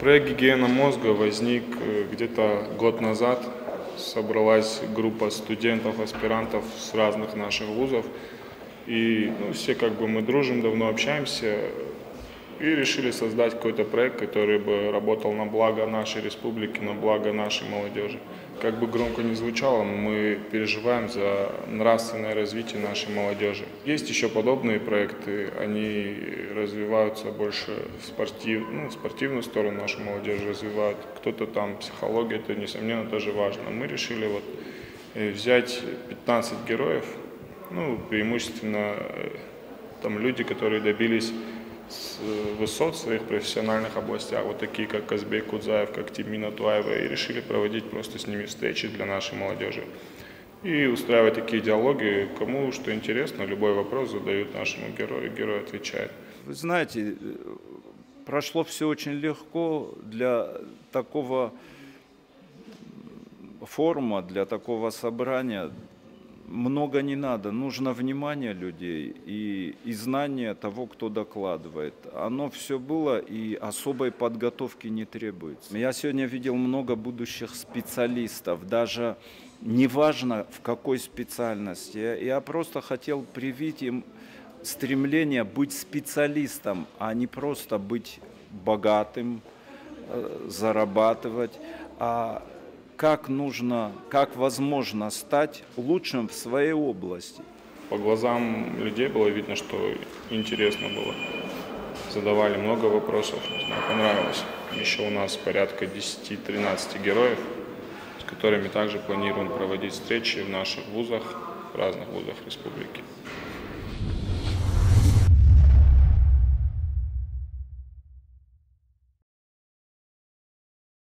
Проект «Гигиена мозга» возник где-то год назад. Собралась группа студентов, аспирантов с разных наших вузов. И все мы дружим, давно общаемся. И решили создать какой-то проект, который бы работал на благо нашей республики, на благо нашей молодежи. Как бы громко ни звучало, мы переживаем за нравственное развитие нашей молодежи. Есть еще подобные проекты, они развиваются больше в спортивную сторону нашу молодежь развивают. Кто-то там психология, это, несомненно, тоже важно. Мы решили взять 15 героев, преимущественно там люди, которые добились высот в своих профессиональных областях, такие как Казбек Кудзаев, как Тимина Туаева, и решили проводить просто с ними встречи для нашей молодежи и устраивать такие диалоги. Кому что интересно, любой вопрос задают нашему герою, герой отвечает. Вы знаете, прошло все очень легко для такого форума, для такого собрания. Много не надо, нужно внимание людей и знание того, кто докладывает. Оно все было, и особой подготовки не требуется. Я сегодня видел много будущих специалистов, даже неважно в какой специальности. Я просто хотел привить им стремление быть специалистом, а не просто быть богатым, зарабатывать, как возможно стать лучшим в своей области. По глазам людей было видно, что интересно было. Задавали много вопросов, понравилось. Еще у нас порядка 10-13 героев, с которыми также планируем проводить встречи в наших вузах, в разных вузах республики.